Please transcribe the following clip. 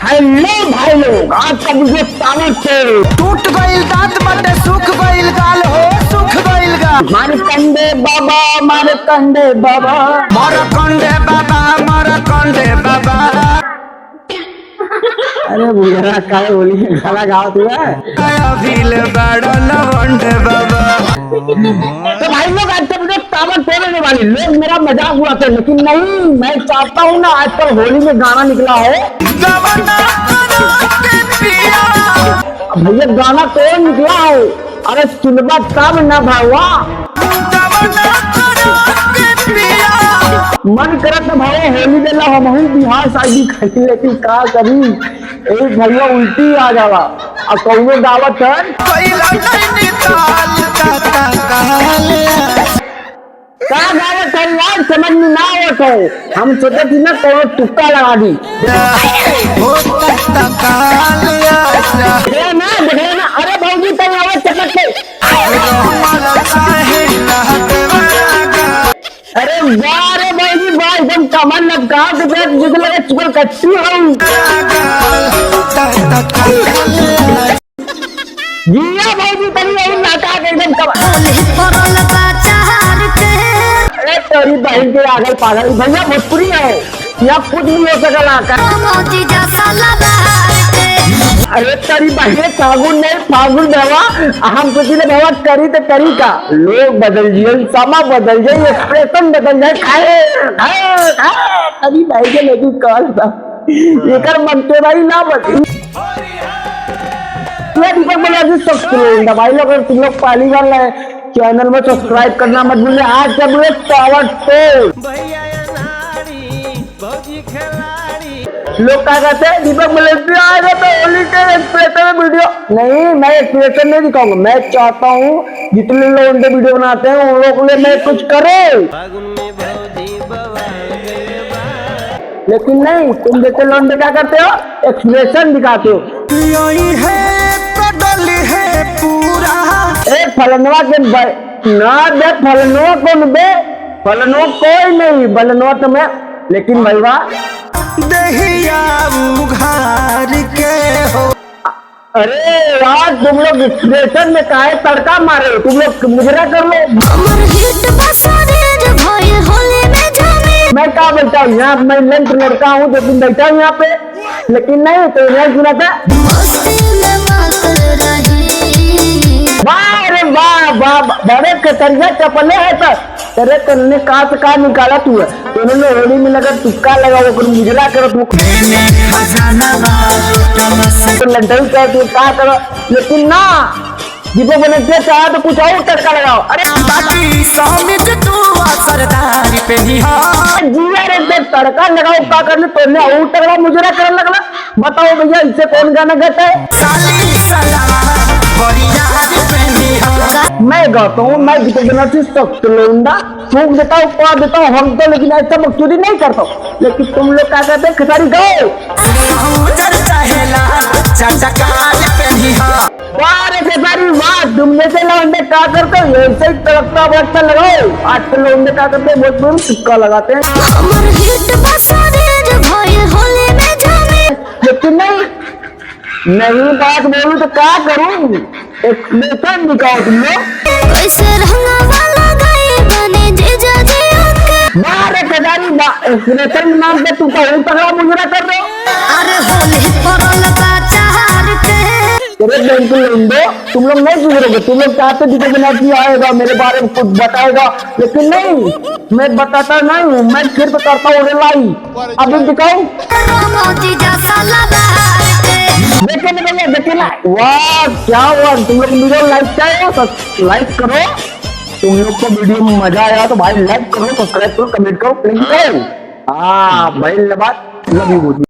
Hello भाई लोग, आज का वीडियो तारीख से टूट गइल दांत बटे सुख गइल गाल हो सुख गइल गाल। मारे कंडे बाबा, मारे कंडे बाबा, मर कंडे बाबा, मर कंडे बाबा। अरे बुझरा काय बोली गाना गाओ तू है अभिल बड़ा लवंडे बाबा। तो भाई लोग आज का वीडियो ताबड़ तोड़ने वाली लोग मेरा मजाक उड़ाते हैं, लेकिन नहीं, मैं चाहता हूँ ना आजकल होली में गाना निकला है भैया, गाना कौन निकला है? अरे सुनबा तब ना भावा, मन करत ना भावा होली देला हम बिहार साइड खाई, लेकिन का कभी एक भैया उल्टी आ जावा और कौनो दावत है का गावत है यार, समझ में ना आवत है। हम सोचे थी ना कौनो तुक्का लगा दी देखे ना। अरे भौजी तब आवत चटक के, अरे वाह रे भौजी वाह, एकदम कमर लटका के देख जिद लगे चुकल कच्ची हूँ जिया भौजी तनी यही नाटा के एकदम कमर। अरे तेरी बहन के आगल पागल भैया भोजपुरी है या खुद नहीं हो सकला का। अरे तेरी बहन फागुन नहीं फागुन भवा, हम सोचिले भवा करी तो करी का, लोग बदल जिए, समा बदल जाए, एक्सप्रेशन बदल जाए, तेरी बहन के लेकिन कल एकर मनते भाई ना बदली दीपक बोला सब्सक्राइब भाई लोग, अगर तुम लोग पहली बार लाए चैनल में सब्सक्राइब करना मत भूलिए। आज जब पावर लोग क्या कहते हैं दीपक मलेशिया आएगा तो होली के एक्सप्रेशन में वीडियो नहीं, मैं एक्सप्रेशन नहीं दिखाऊंगा। मैं चाहता हूँ जितने लोग उनके वीडियो बनाते हैं उन लोगों के लिए मैं कुछ करूं, लेकिन नहीं, तुम जैसे लोग क्या करते हो एक्सप्रेशन दिखाते हो। फलनवा के ना दे, फलनवा कौन दे, फलनवा कोई नहीं, बलनवा तुम्हें, लेकिन भैया दहिया उघार के हो। अरे यार तुम लोग एक्सप्रेशन में काहे तड़का मारे हो, तुम लोग मुजरा कर लो। मैं क्या बैठा हूँ यहाँ, मैं लंच लड़का हूँ जो तुम बैठा हूँ यहाँ पे, लेकिन नहीं तो नहीं सुना था। वाह रे वाह वाह, बड़े कतरिया चपले है तो तेरे करने का निकाला तू है, उन्होंने होली में लगा तुक्का लगा वो मुजरा करो तुम लंटन कर तू क्या करो, लेकिन ना दीपक बनते चाहे तो कुछ और तड़का लगाओ। अरे जिया रे तड़का लगाओ क्या कर ले, तुमने और तगड़ा मुजरा करने लगला। बताओ भैया इससे कौन गाना गाता है? मैं गाता हूँ, मैं दीपक बनर्जी सख्त लोंडा फूक देता हूँ, पा देता हूँ हम तो, लेकिन ऐसा मकसूदी नहीं करता हूँ। लेकिन तुम लोग क्या कहते हैं खिसारी गाओ वाह, तुम जैसे लौंडे क्या करते हो ऐसे ही तड़कता भड़कता लगाओ। आजकल लौंडे क्या करते हैं भोजपुरी में सिक्का लगाते हैं, लेकिन नहीं बात बोलूं तो क्या करूं, एक्सप्रेशन दिखाओ तुम लोग। बारे कदारी एक्सप्रेशन नाम पे तू कहूँ तगड़ा मुजरा कर रहे हो। अरे तुम लोग नहीं गुजरोगे, तुम लोग चाहते दीपक बनर्जी आएगा मेरे बारे में कुछ बताएगा, लेकिन नहीं, मैं बताता नहीं हूँ, मैं सिर्फ करता हूँ रिलाई। अभी दिखाऊं देखे ना, वाह क्या हुआ, तुम लोग वीडियो लाइक चाहिए तो लाइक करो, तुम लोग को वीडियो में मजा आया तो भाई लाइक करो, सब्सक्राइब करो, कमेंट करो, लिंक करो। हाँ भाई बात लव यू।